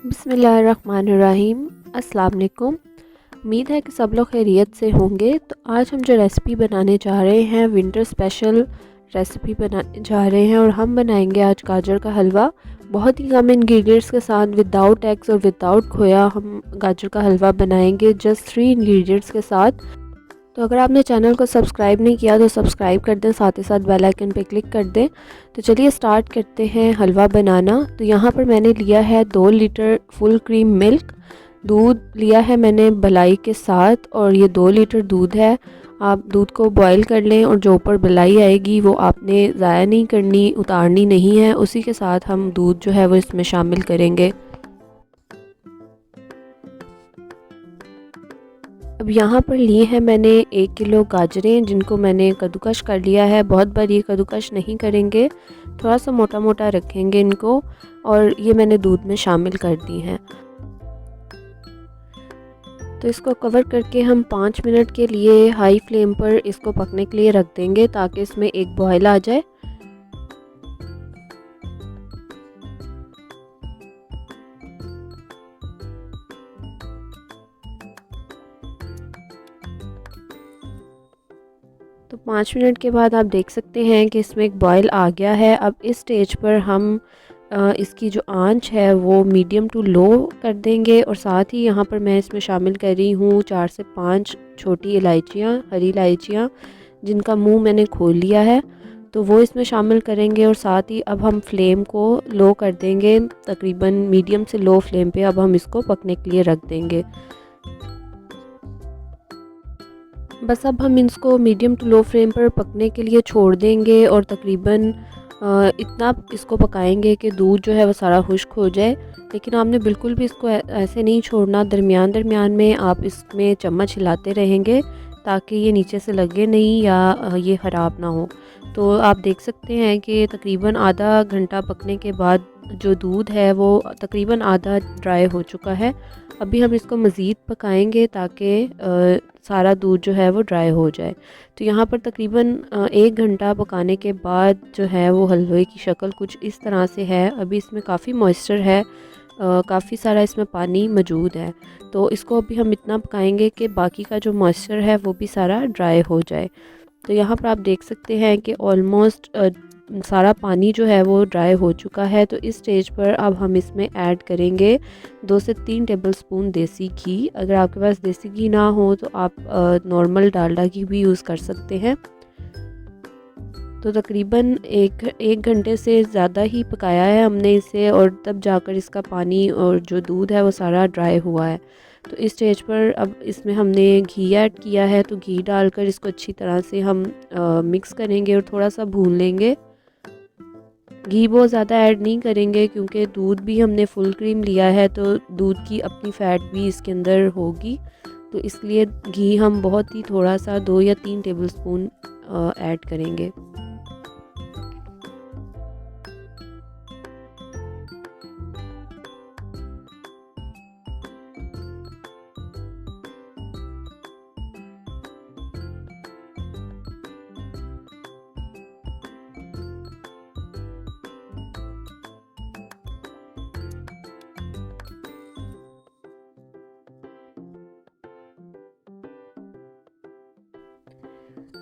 बिस्मिल्लाहिर्रहमानिर्रहीम। अस्सलाम वालेकुम। उम्मीद है कि सब लोग खैरियत से होंगे। तो आज हम जो रेसिपी बनाने जा रहे हैं विंटर स्पेशल रेसिपी बनाने जा रहे हैं और हम बनाएंगे आज गाजर का हलवा। बहुत ही कम इंग्रेडिएंट्स के साथ विदाउट एग्स और विदाउट खोया हम गाजर का हलवा बनाएंगे जस्ट 3 इंग्रेडिएंट्स के साथ। तो अगर आपने चैनल को सब्सक्राइब नहीं किया तो सब्सक्राइब कर दें, साथ ही साथ बेल आइकन पे क्लिक कर दें। तो चलिए स्टार्ट करते हैं हलवा बनाना। तो यहाँ पर मैंने लिया है 2 लीटर फुल क्रीम मिल्क। दूध लिया है मैंने बलाई के साथ और ये 2 लीटर दूध है। आप दूध को बॉईल कर लें और जो ऊपर बलाई आएगी वो आपने ज़ाया नहीं करनी, उतारनी नहीं है। उसी के साथ हम दूध जो है वो इसमें शामिल करेंगे। अब यहाँ पर लिए हैं मैंने 1 किलो गाजरें जिनको मैंने कद्दूकश कर लिया है। बहुत बारीक कद्दूकश नहीं करेंगे, थोड़ा सा मोटा मोटा रखेंगे इनको। और ये मैंने दूध में शामिल कर दी हैं। तो इसको कवर करके हम 5 मिनट के लिए हाई फ्लेम पर इसको पकने के लिए रख देंगे ताकि इसमें एक बॉयल आ जाए। तो 5 मिनट के बाद आप देख सकते हैं कि इसमें एक बॉयल आ गया है। अब इस स्टेज पर हम इसकी जो आंच है वो मीडियम टू लो कर देंगे और साथ ही यहाँ पर मैं इसमें शामिल कर रही हूँ 4 से 5 छोटी इलायचियाँ, हरी इलायचियाँ जिनका मुंह मैंने खोल लिया है। तो वो इसमें शामिल करेंगे और साथ ही अब हम फ्लेम को लो कर देंगे, तकरीबन मीडियम से लो फ्लेम पे अब हम इसको पकने के लिए रख देंगे। बस अब हम इसको मीडियम टू लो फ्लेम पर पकने के लिए छोड़ देंगे और तकरीबन इतना इसको पकाएंगे कि दूध जो है वो सारा खुश्क हो जाए। लेकिन आपने बिल्कुल भी इसको ऐसे नहीं छोड़ना, दरमियान दरमियान में आप इसमें चम्मच हिलाते रहेंगे ताकि ये नीचे से लगे नहीं या ये ख़राब ना हो। तो आप देख सकते हैं कि तकरीबन आधा घंटा पकने के बाद जो दूध है वो तकरीबन आधा ड्राई हो चुका है। अभी हम इसको मज़ीद पकाएंगे ताकि सारा दूध जो है वो ड्राई हो जाए। तो यहाँ पर तकरीबन 1 घंटा पकाने के बाद जो है वो हलवे की शक्ल कुछ इस तरह से है। अभी इसमें काफ़ी मॉइस्चर है, काफ़ी सारा इसमें पानी मौजूद है। तो इसको अभी हम इतना पकाएंगे कि बाकी का जो मॉइस्चर है वो भी सारा ड्राई हो जाए। तो यहाँ पर आप देख सकते हैं कि ऑलमोस्ट सारा पानी जो है वो ड्राई हो चुका है। तो इस स्टेज पर अब हम इसमें ऐड करेंगे 2 से 3 टेबलस्पून देसी घी। अगर आपके पास देसी घी ना हो तो आप नॉर्मल डालडा घी भी यूज़ कर सकते हैं। तो तकरीबन एक घंटे से ज़्यादा ही पकाया है हमने इसे और तब जाकर इसका पानी और जो दूध है वो सारा ड्राई हुआ है। तो इस स्टेज पर अब इसमें हमने घी ऐड किया है। तो घी डालकर इसको अच्छी तरह से हम मिक्स करेंगे और थोड़ा सा भून लेंगे। घी बहुत ज़्यादा ऐड नहीं करेंगे क्योंकि दूध भी हमने फुल क्रीम लिया है तो दूध की अपनी फ़ैट भी इसके अंदर होगी। तो इसलिए घी हम बहुत ही थोड़ा सा 2 या 3 टेबलस्पून ऐड करेंगे।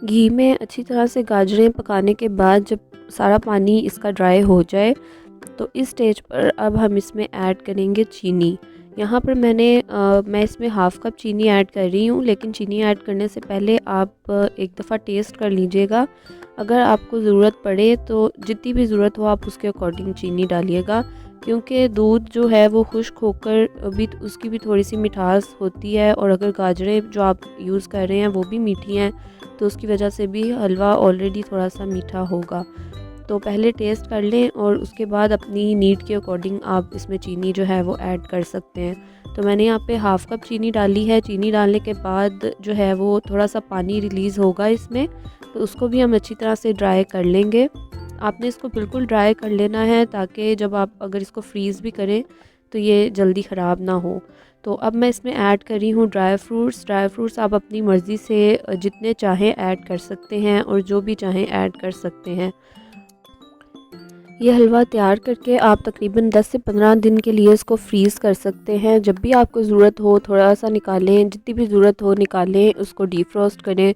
घी में अच्छी तरह से गाजरें पकाने के बाद जब सारा पानी इसका ड्राई हो जाए तो इस स्टेज पर अब हम इसमें ऐड करेंगे चीनी। यहाँ पर मैं इसमें हाफ़ कप चीनी ऐड कर रही हूँ, लेकिन चीनी ऐड करने से पहले आप एक दफ़ा टेस्ट कर लीजिएगा। अगर आपको ज़रूरत पड़े तो जितनी भी ज़रूरत हो आप उसके अकॉर्डिंग चीनी डालिएगा, क्योंकि दूध जो है वो खुश्क होकर भी उसकी भी थोड़ी सी मिठास होती है और अगर गाजरें जो आप यूज़ कर रहे हैं वो भी मीठी हैं तो उसकी वजह से भी हलवा ऑलरेडी थोड़ा सा मीठा होगा। तो पहले टेस्ट कर लें और उसके बाद अपनी नीड के अकॉर्डिंग आप इसमें चीनी जो है वो ऐड कर सकते हैं। तो मैंने यहाँ पे हाफ़ कप चीनी डाली है। चीनी डालने के बाद जो है वो थोड़ा सा पानी रिलीज़ होगा इसमें, तो उसको भी हम अच्छी तरह से ड्राई कर लेंगे। आपने इसको बिल्कुल ड्राई कर लेना है ताकि जब आप अगर इसको फ्रीज़ भी करें तो ये जल्दी ख़राब ना हो। तो अब मैं इसमें ऐड कर रही हूँ ड्राई फ्रूट्स आप अपनी मर्ज़ी से जितने चाहें ऐड कर सकते हैं और जो भी चाहें ऐड कर सकते हैं। ये हलवा तैयार करके आप तकरीबन 10 से 15 दिन के लिए इसको फ्रीज़ कर सकते हैं। जब भी आपको ज़रूरत हो थोड़ा सा निकालें, जितनी भी ज़रूरत हो निकालें, उसको डीफ्रॉस्ट करें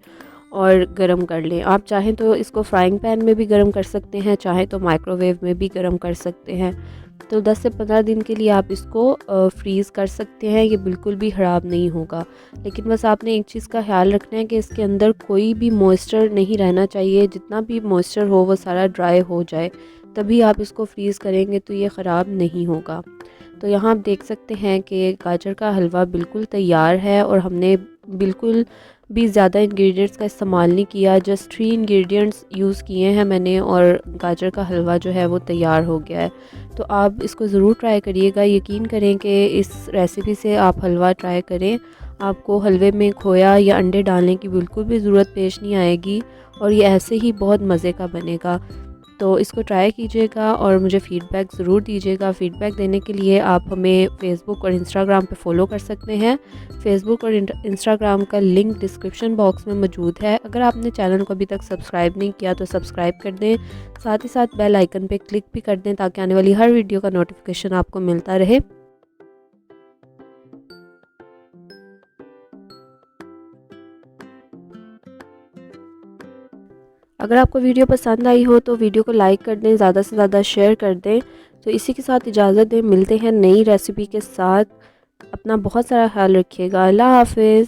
और गरम कर लें। आप चाहें तो इसको फ्राइंग पैन में भी गरम कर सकते हैं, चाहें तो माइक्रोवेव में भी गरम कर सकते हैं। तो 10 से 15 दिन के लिए आप इसको फ्रीज़ कर सकते हैं, ये बिल्कुल भी ख़राब नहीं होगा। लेकिन बस आपने एक चीज़ का ख्याल रखना है कि इसके अंदर कोई भी मॉइस्चर नहीं रहना चाहिए, जितना भी मॉइस्चर हो वो सारा ड्राई हो जाए, तभी आप इसको फ्रीज़ करेंगे तो ये ख़राब नहीं होगा। तो यहाँ आप देख सकते हैं कि गाजर का हलवा बिल्कुल तैयार है और हमने बिल्कुल भी ज़्यादा इंग्रेडिएंट्स का इस्तेमाल नहीं किया, जस्ट 3 इंग्रेडिएंट्स यूज़ किए हैं मैंने और गाजर का हलवा जो है वो तैयार हो गया है। तो आप इसको ज़रूर ट्राई करिएगा, यकीन करें कि इस रेसिपी से आप हलवा ट्राई करें, आपको हलवे में खोया या अंडे डालने की बिल्कुल भी ज़रूरत पेश नहीं आएगी और ये ऐसे ही बहुत मज़े का बनेगा। तो इसको ट्राई कीजिएगा और मुझे फ़ीडबैक ज़रूर दीजिएगा। फ़ीडबैक देने के लिए आप हमें फ़ेसबुक और इंस्टाग्राम पे फ़ॉलो कर सकते हैं। फ़ेसबुक और इंस्टाग्राम का लिंक डिस्क्रिप्शन बॉक्स में मौजूद है। अगर आपने चैनल को अभी तक सब्सक्राइब नहीं किया तो सब्सक्राइब कर दें, साथ ही साथ बेल आइकन पे क्लिक भी कर दें ताकि आने वाली हर वीडियो का नोटिफिकेशन आपको मिलता रहे। अगर आपको वीडियो पसंद आई हो तो वीडियो को लाइक कर दें, ज़्यादा से ज़्यादा शेयर कर दें। तो इसी के साथ इजाज़त दें, मिलते हैं नई रेसिपी के साथ। अपना बहुत सारा ख्याल रखिएगा। अल्लाह हाफ़िज़।